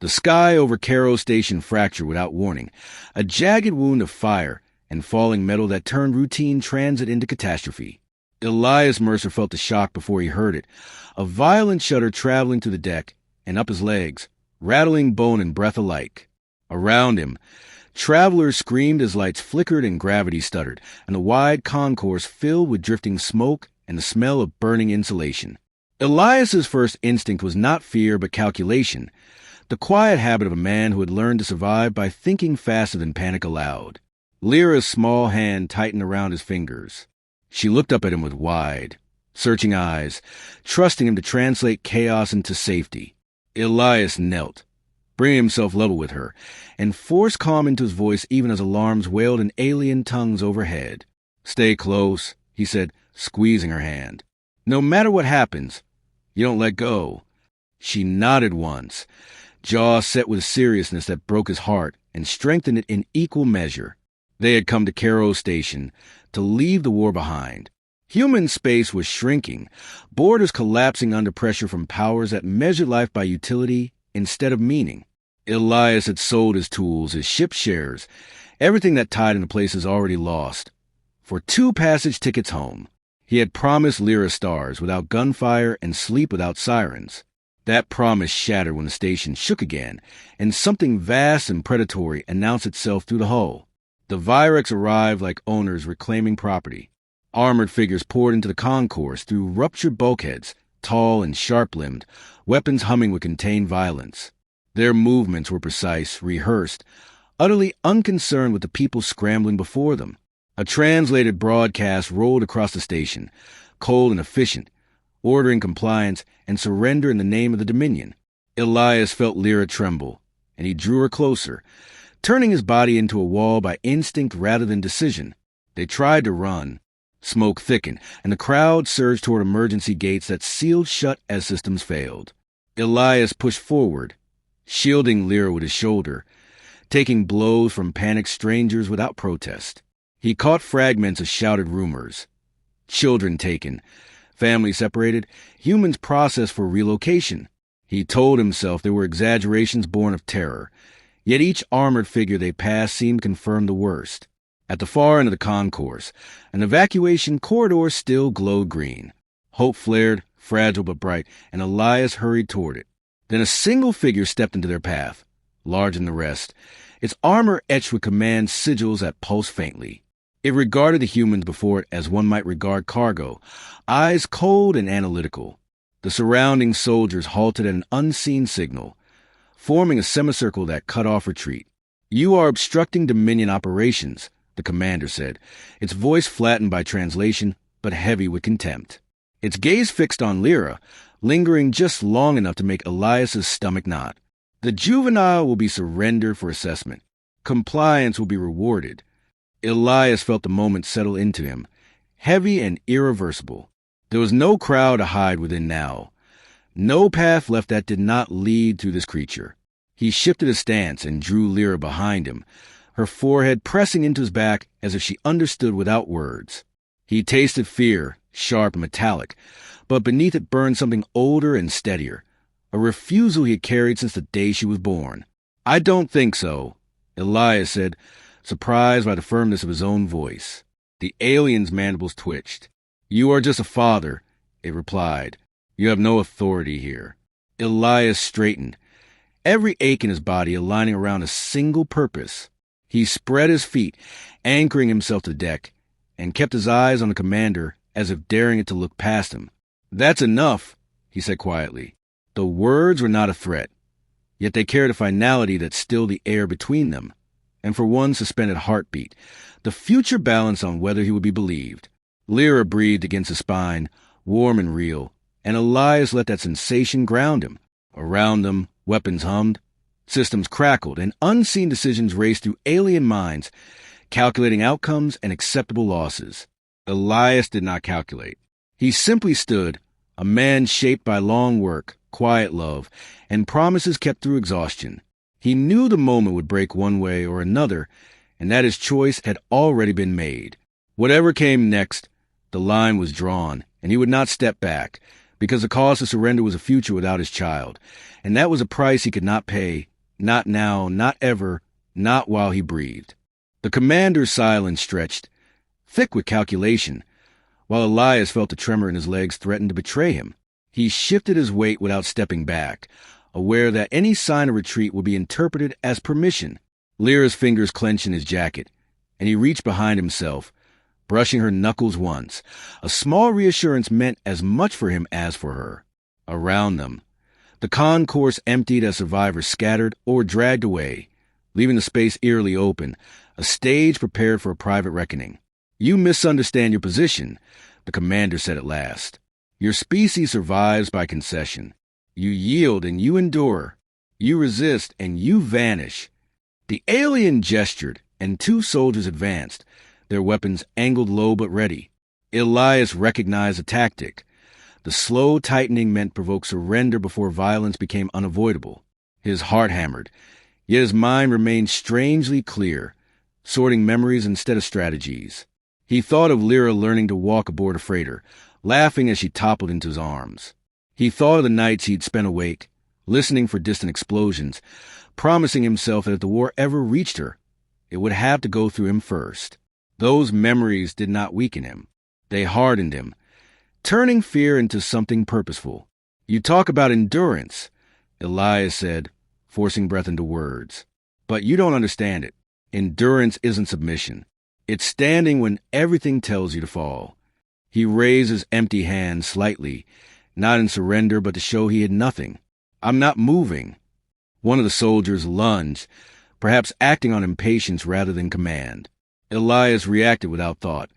The sky over Cairo Station fractured without warning, a jagged wound of fire and falling metal that turned routine transit into catastrophe. Elias Mercer felt the shock before he heard it, a violent shudder traveling through the deck and up his legs, rattling bone and breath alike. Around him, travelers screamed as lights flickered and gravity stuttered, and the wide concourse filled with drifting smoke and the smell of burning insulation. Elias's first instinct was not fear but calculation, the quiet habit of a man who had learned to survive by thinking faster than panic aloud. Lyra's small hand tightened around his fingers. She looked up at him with wide, searching eyes, trusting him to translate chaos into safety. Elias knelt, bringing himself level with her, and forced calm into his voice even as alarms wailed in alien tongues overhead. "Stay close," he said, squeezing her hand. "No matter what happens, you don't let go." She nodded once, jaw set with a seriousness that broke his heart and strengthened it in equal measure. They had come to Cairo Station to leave the war behind. Human space was shrinking, borders collapsing under pressure from powers that measured life by utility instead of meaning. Elias had sold his tools, his ship shares, everything that tied into places already lost, for 2 passage tickets home. He had promised Lyra stars without gunfire and sleep without sirens. That promise shattered when the station shook again, and something vast and predatory announced itself through the hull. The Virex arrived like owners reclaiming property. Armored figures poured into the concourse through ruptured bulkheads, tall and sharp-limbed, weapons humming with contained violence. Their movements were precise, rehearsed, utterly unconcerned with the people scrambling before them. A translated broadcast rolled across the station, cold and efficient, ordering compliance and surrender in the name of the Dominion. Elias felt Lyra tremble, and he drew her closer, turning his body into a wall by instinct rather than decision. They tried to run. Smoke thickened, and the crowd surged toward emergency gates that sealed shut as systems failed. Elias pushed forward, shielding Lyra with his shoulder, taking blows from panicked strangers without protest. He caught fragments of shouted rumors. Children taken, families separated, humans processed for relocation. He told himself they were exaggerations born of terror, yet each armored figure they passed seemed to confirm the worst. At the far end of the concourse, an evacuation corridor still glowed green. Hope flared, fragile but bright, and Elias hurried toward it. Then a single figure stepped into their path, larger than the rest, its armor etched with command sigils that pulsed faintly. It regarded the humans before it as one might regard cargo, eyes cold and analytical. The surrounding soldiers halted at an unseen signal, forming a semicircle that cut off retreat. "You are obstructing Dominion operations," the commander said, its voice flattened by translation, but heavy with contempt. Its gaze fixed on Lyra, lingering just long enough to make Elias's stomach knot. "The juvenile will be surrendered for assessment. Compliance will be rewarded." Elias felt the moment settle into him, heavy and irreversible. There was no crowd to hide within now. No path left that did not lead through this creature. He shifted his stance and drew Lyra behind him, her forehead pressing into his back as if she understood without words. He tasted fear, sharp and metallic, but beneath it burned something older and steadier, a refusal he had carried since the day she was born. "I don't think so," Elias said, surprised by the firmness of his own voice. The alien's mandibles twitched. "You are just a father," it replied. "You have no authority here." Elias straightened, every ache in his body aligning around a single purpose. He spread his feet, anchoring himself to the deck, and kept his eyes on the commander as if daring it to look past him. "That's enough," he said quietly. The words were not a threat, yet they carried a finality that stilled the air between them, and for one suspended heartbeat, the future balance on whether he would be believed. Lyra breathed against his spine, warm and real, and Elias let that sensation ground him. Around them, weapons hummed, systems crackled, and unseen decisions raced through alien minds, calculating outcomes and acceptable losses. Elias did not calculate. He simply stood, a man shaped by long work, quiet love, and promises kept through exhaustion. He knew the moment would break one way or another, and that his choice had already been made. Whatever came next, the line was drawn, and he would not step back, because the cost of surrender was a future without his child, and that was a price he could not pay, Not now, not ever, not while he breathed. The commander's silence stretched, thick with calculation, while Elias felt a tremor in his legs threaten to betray him. He shifted his weight without stepping back, aware that any sign of retreat would be interpreted as permission. Lyra's fingers clenched in his jacket, and he reached behind himself, brushing her knuckles once. A small reassurance meant as much for him as for her. Around them, the concourse emptied as survivors scattered or dragged away, leaving the space eerily open, a stage prepared for a private reckoning. "You misunderstand your position," the commander said at last. "Your species survives by concession. You yield and you endure. You resist and you vanish." The alien gestured, and two soldiers advanced, their weapons angled low but ready. Elias recognized the tactic. The slow tightening meant provoke surrender before violence became unavoidable. His heart hammered, yet his mind remained strangely clear, sorting memories instead of strategies. He thought of Lyra learning to walk aboard a freighter, laughing as she toppled into his arms. He thought of the nights he'd spent awake, listening for distant explosions, promising himself that if the war ever reached her, it would have to go through him first. Those memories did not weaken him. They hardened him, turning fear into something purposeful. "You talk about endurance," Elias said, forcing breath into words. "But you don't understand it. Endurance isn't submission. It's standing when everything tells you to fall." He raised his empty hand slightly, not in surrender but to show he had nothing. "I'm not moving." One of the soldiers lunged, perhaps acting on impatience rather than command. Elias reacted without thought,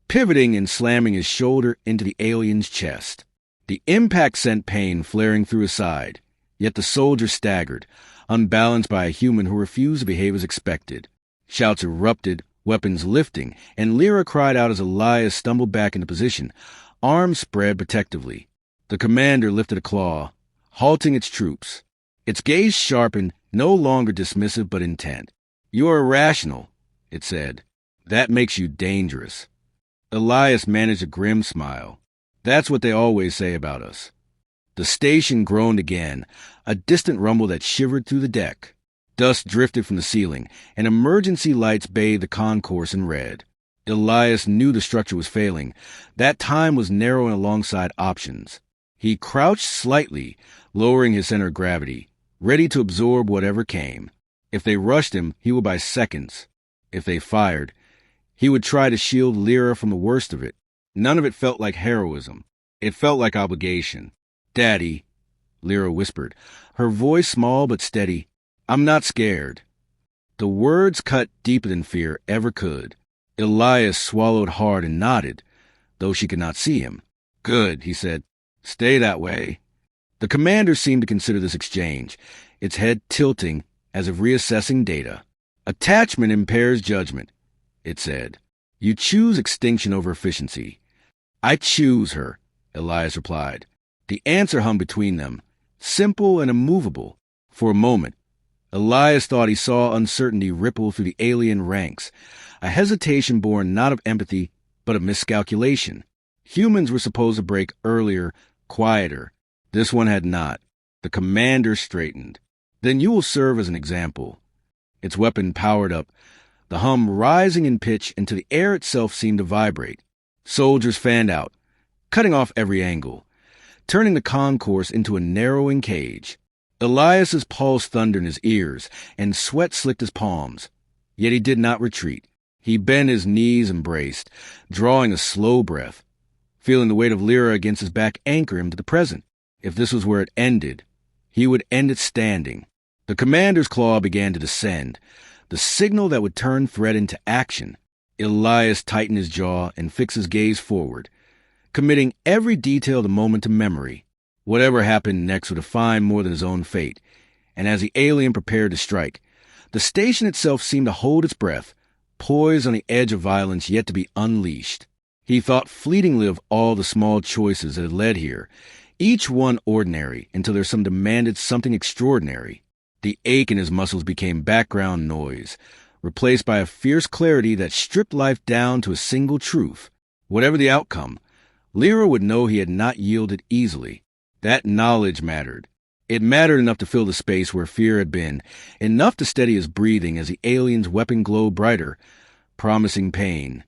pivoting and slamming his shoulder into the alien's chest. The impact sent pain flaring through his side, yet the soldier staggered, unbalanced by a human who refused to behave as expected. Shouts erupted, weapons lifting, and Lyra cried out as Elias stumbled back into position, arms spread protectively. The commander lifted a claw, halting its troops. Its gaze sharpened, no longer dismissive but intent. "You are irrational," it said. "That makes you dangerous." Elias managed a grim smile. "That's what they always say about us." The station groaned again, a distant rumble that shivered through the deck. Dust drifted from the ceiling, and emergency lights bathed the concourse in red. Elias knew the structure was failing. That time was narrowing alongside options. He crouched slightly, lowering his center of gravity, ready to absorb whatever came. If they rushed him, he would buy seconds. If they fired, he would try to shield Lyra from the worst of it. None of it felt like heroism. It felt like obligation. "Daddy," Lyra whispered, her voice small but steady, "I'm not scared." The words cut deeper than fear ever could. Elias swallowed hard and nodded, though she could not see him. "Good," he said. "Stay that way." The commander seemed to consider this exchange, its head tilting as if reassessing data. "Attachment impairs judgment," it said. "You choose extinction over efficiency." "I choose her," Elias replied. The answer hung between them, simple and immovable. For a moment, Elias thought he saw uncertainty ripple through the alien ranks, a hesitation born not of empathy, but of miscalculation. Humans were supposed to break earlier, quieter. This one had not. The commander straightened. "Then you will serve as an example." Its weapon powered up, the hum rising in pitch until the air itself seemed to vibrate. Soldiers fanned out, cutting off every angle, turning the concourse into a narrowing cage. Elias's pulse thundered in his ears, and sweat slicked his palms. Yet he did not retreat. He bent his knees and braced, drawing a slow breath, feeling the weight of Lyra against his back anchor him to the present. If this was where it ended, he would end it standing. The commander's claw began to descend, the signal that would turn threat into action. Elias tightened his jaw and fixed his gaze forward, committing every detail of the moment to memory. Whatever happened next would define more than his own fate, and as the alien prepared to strike, the station itself seemed to hold its breath, poised on the edge of violence yet to be unleashed. He thought fleetingly of all the small choices that had led here, each one ordinary until there some demanded something extraordinary. The ache in his muscles became background noise, replaced by a fierce clarity that stripped life down to a single truth. Whatever the outcome, Lyra would know he had not yielded easily. That knowledge mattered. It mattered enough to fill the space where fear had been, enough to steady his breathing as the alien's weapon glowed brighter, promising pain,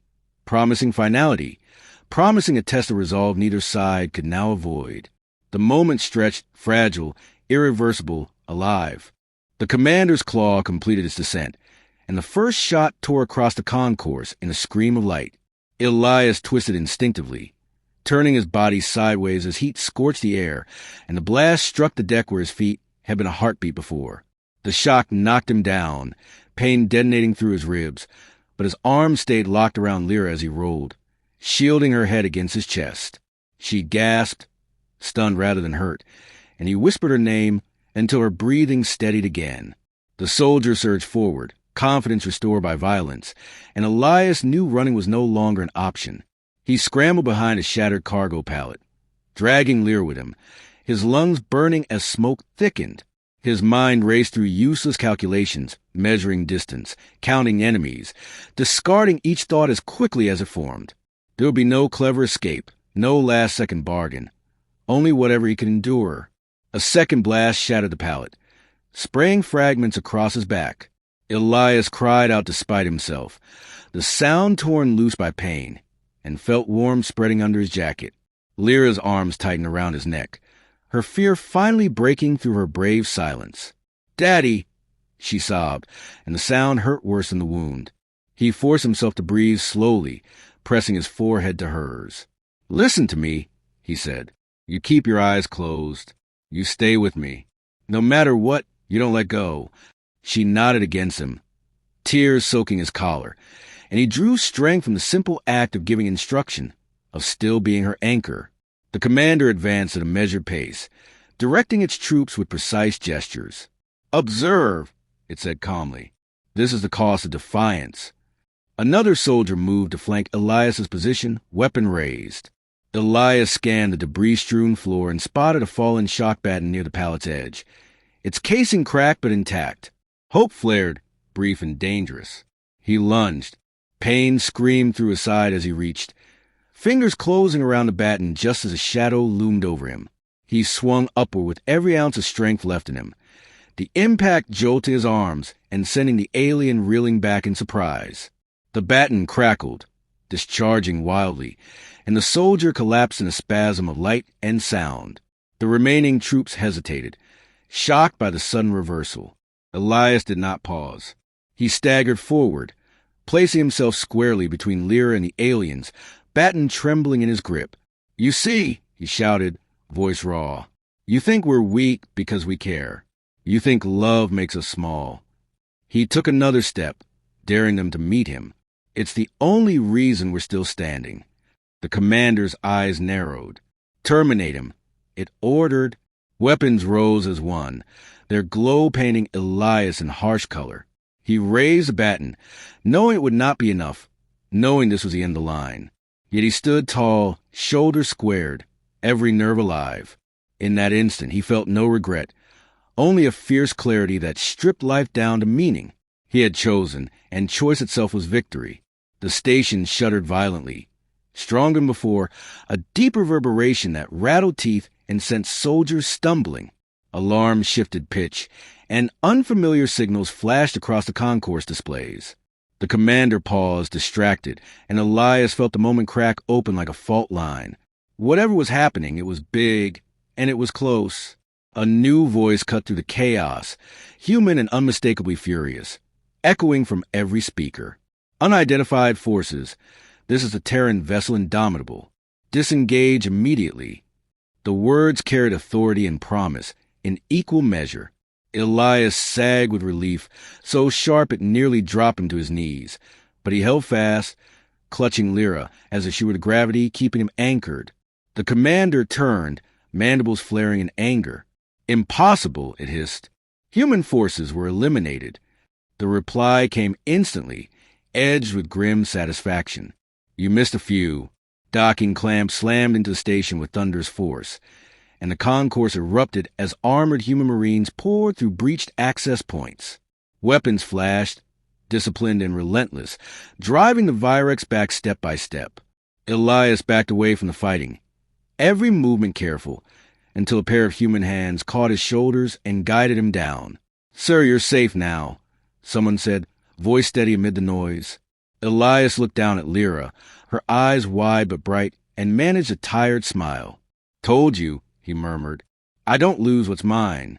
promising finality, promising a test of resolve neither side could now avoid. The moment stretched, fragile, irreversible, alive. The commander's claw completed its descent, and the first shot tore across the concourse in a scream of light. Elias twisted instinctively, turning his body sideways as heat scorched the air, and the blast struck the deck where his feet had been a heartbeat before. The shock knocked him down, pain detonating through his ribs, but his arms stayed locked around Lyra as he rolled, shielding her head against his chest. She gasped, stunned rather than hurt, and he whispered her name until her breathing steadied again. The soldier surged forward, confidence restored by violence, and Elias knew running was no longer an option. He scrambled behind a shattered cargo pallet, dragging Lyra with him, his lungs burning as smoke thickened. His mind raced through useless calculations, measuring distance, counting enemies, discarding each thought as quickly as it formed. There would be no clever escape, no last-second bargain, only whatever he could endure. A second blast shattered the pallet, spraying fragments across his back. Elias cried out despite himself, the sound torn loose by pain, and felt warmth spreading under his jacket. Lyra's arms tightened around his neck, her fear finally breaking through her brave silence. "Daddy!" she sobbed, and the sound hurt worse than the wound. He forced himself to breathe slowly, pressing his forehead to hers. "Listen to me," he said. "You keep your eyes closed. You stay with me. No matter what, you don't let go." She nodded against him, tears soaking his collar, and he drew strength from the simple act of giving instruction, of still being her anchor. The commander advanced at a measured pace, directing its troops with precise gestures. "Observe," it said calmly. "This is the cost of defiance." Another soldier moved to flank Elias's position, weapon raised. Elias scanned the debris-strewn floor and spotted a fallen shock batten near the pallet's edge. Its casing cracked but intact. Hope flared, brief and dangerous. He lunged. Pain screamed through his side as he reached, fingers closing around the batten just as a shadow loomed over him. He swung upward with every ounce of strength left in him. The impact jolted his arms and sending the alien reeling back in surprise. The batten crackled, discharging wildly, and the soldier collapsed in a spasm of light and sound. The remaining troops hesitated, shocked by the sudden reversal. Elias did not pause. He staggered forward, placing himself squarely between Lyra and the aliens, batten trembling in his grip. "You see," he shouted, voice raw, "you think we're weak because we care. You think love makes us small." He took another step, daring them to meet him. "It's the only reason we're still standing." The commander's eyes narrowed. "Terminate him," it ordered. Weapons rose as one, their glow painting Elias in harsh color. He raised the batten, knowing it would not be enough, knowing this was the end of the line. Yet he stood tall, shoulders squared, every nerve alive. In that instant, he felt no regret, only a fierce clarity that stripped life down to meaning. He had chosen, and choice itself was victory. The station shuddered violently. Stronger than before, a deep reverberation that rattled teeth and sent soldiers stumbling. Alarms shifted pitch, and unfamiliar signals flashed across the concourse displays. The commander paused, distracted, and Elias felt the moment crack open like a fault line. Whatever was happening, it was big, and it was close. A new voice cut through the chaos, human and unmistakably furious, echoing from every speaker. "Unidentified forces. This is the Terran vessel Indomitable. Disengage immediately." The words carried authority and promise in equal measure. Elias sagged with relief, so sharp it nearly dropped him to his knees. But he held fast, clutching Lyra as if she were the gravity keeping him anchored. The commander turned, mandibles flaring in anger. "Impossible," it hissed. Human forces were eliminated. The reply came instantly, edged with grim satisfaction. "You missed a few." Docking clamps slammed into the station with thunderous force, and the concourse erupted as armored human marines poured through breached access points. Weapons flashed, disciplined and relentless, driving the Virex back step by step. Elias backed away from the fighting, every movement careful, until a pair of human hands caught his shoulders and guided him down. "Sir, you're safe now," someone said, voice steady amid the noise. Elias looked down at Lyra, her eyes wide but bright, and managed a tired smile. "Told you," he murmured. "I don't lose what's mine."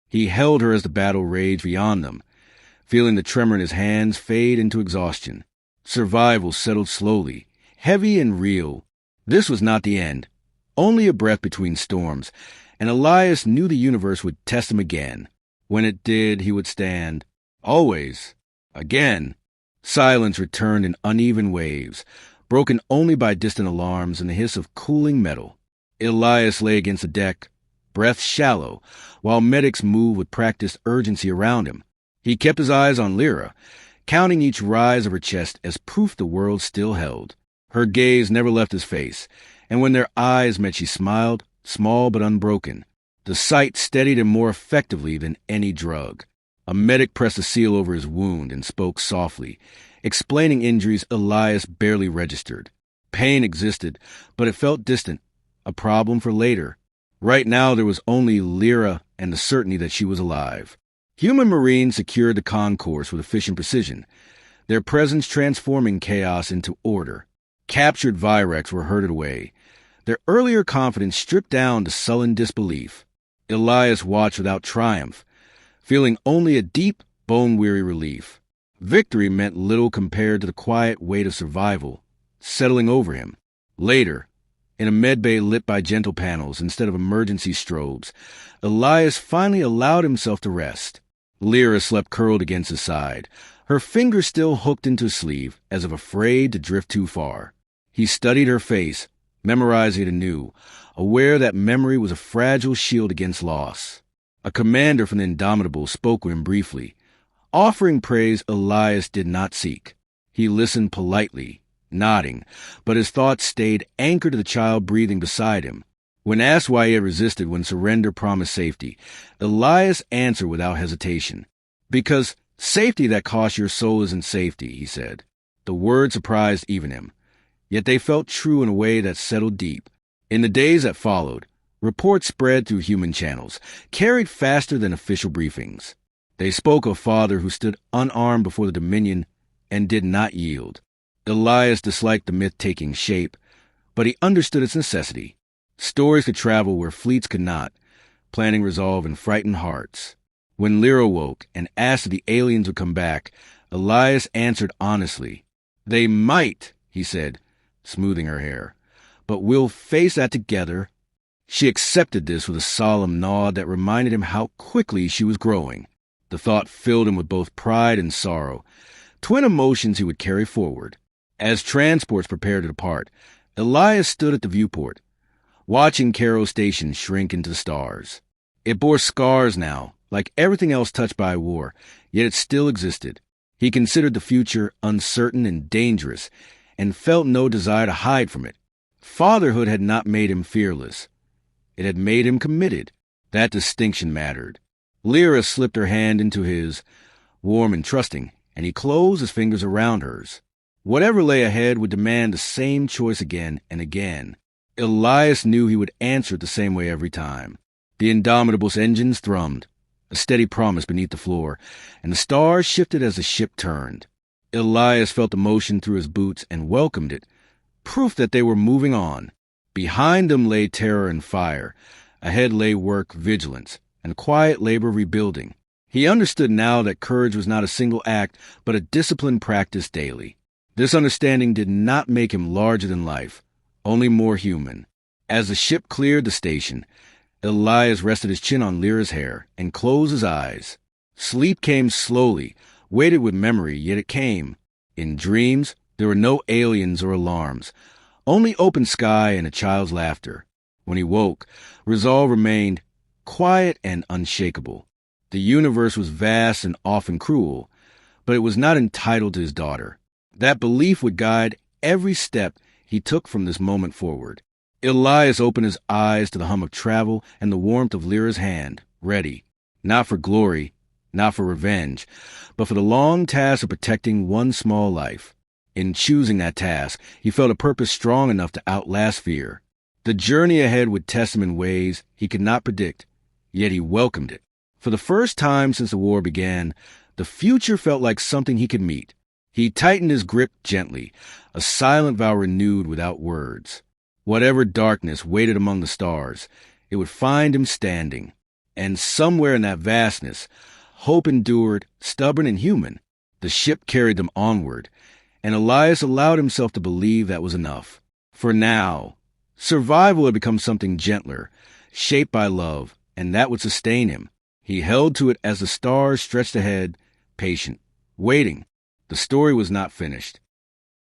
He held her as the battle raged beyond them, feeling the tremor in his hands fade into exhaustion. Survival settled slowly, heavy and real. This was not the end, only a breath between storms, and Elias knew the universe would test him again. When it did, he would stand. Always. Again. Silence returned in uneven waves, broken only by distant alarms and the hiss of cooling metal. Elias lay against the deck, breath shallow, while medics moved with practiced urgency around him. He kept his eyes on Lyra, counting each rise of her chest as proof the world still held. Her gaze never left his face, and when their eyes met she smiled, small but unbroken. The sight steadied him more effectively than any drug. A medic pressed a seal over his wound and spoke softly, explaining injuries Elias barely registered. Pain existed, but it felt distant, a problem for later. Right now there was only Lyra and the certainty that she was alive. Human Marines secured the concourse with efficient precision, their presence transforming chaos into order. Captured Virex were herded away, their earlier confidence stripped down to sullen disbelief. Elias watched without triumph, feeling only a deep, bone-weary relief. Victory meant little compared to the quiet weight of survival, settling over him. Later, in a medbay lit by gentle panels instead of emergency strobes, Elias finally allowed himself to rest. Lyra slept curled against his side, her fingers still hooked into his sleeve, as if afraid to drift too far. He studied her face, memorizing it anew, aware that memory was a fragile shield against loss. A commander from the Indomitable spoke with him briefly, offering praise Elias did not seek. He listened politely, nodding, but his thoughts stayed anchored to the child breathing beside him. When asked why he had resisted when surrender promised safety, Elias answered without hesitation. "Because safety that costs your soul isn't safety," he said. The words surprised even him, yet they felt true in a way that settled deep. In the days that followed, reports spread through human channels, carried faster than official briefings. They spoke of a father who stood unarmed before the Dominion and did not yield. Elias disliked the myth taking shape, but he understood its necessity. Stories could travel where fleets could not, planting resolve in frightened hearts. When Lyra woke and asked if the aliens would come back, Elias answered honestly. "They might," he said, smoothing her hair, "but we'll face that together." She accepted this with a solemn nod that reminded him how quickly she was growing. The thought filled him with both pride and sorrow, twin emotions he would carry forward. As transports prepared to depart, Elias stood at the viewport, watching Cairo Station shrink into the stars. It bore scars now, like everything else touched by war, yet it still existed. He considered the future uncertain and dangerous, and felt no desire to hide from it. Fatherhood had not made him fearless. It had made him committed. That distinction mattered. Lyra slipped her hand into his, warm and trusting, and he closed his fingers around hers. Whatever lay ahead would demand the same choice again and again. Elias knew he would answer it the same way every time. The Indomitable's engines thrummed, a steady promise beneath the floor, and the stars shifted as the ship turned. Elias felt the motion through his boots and welcomed it, proof that they were moving on. Behind them lay terror and fire. Ahead lay work, vigilance, and quiet labor rebuilding. He understood now that courage was not a single act, but a disciplined practice daily. This understanding did not make him larger than life, only more human. As the ship cleared the station, Elias rested his chin on Lyra's hair and closed his eyes. Sleep came slowly, weighted with memory, yet it came. In dreams, there were no aliens or alarms, only open sky and a child's laughter. When he woke, resolve remained quiet and unshakable. The universe was vast and often cruel, but it was not entitled to his daughter. That belief would guide every step he took from this moment forward. Elias opened his eyes to the hum of travel and the warmth of Lyra's hand, ready, not for glory, not for revenge, but for the long task of protecting one small life. In choosing that task, he felt a purpose strong enough to outlast fear. The journey ahead would test him in ways he could not predict, yet he welcomed it. For the first time since the war began, the future felt like something he could meet. He tightened his grip gently, a silent vow renewed without words. Whatever darkness waited among the stars, it would find him standing. And somewhere in that vastness, hope endured, stubborn and human. The ship carried them onward, and Elias allowed himself to believe that was enough. For now, survival had become something gentler, shaped by love, and that would sustain him. He held to it as the stars stretched ahead, patient, waiting. The story was not finished.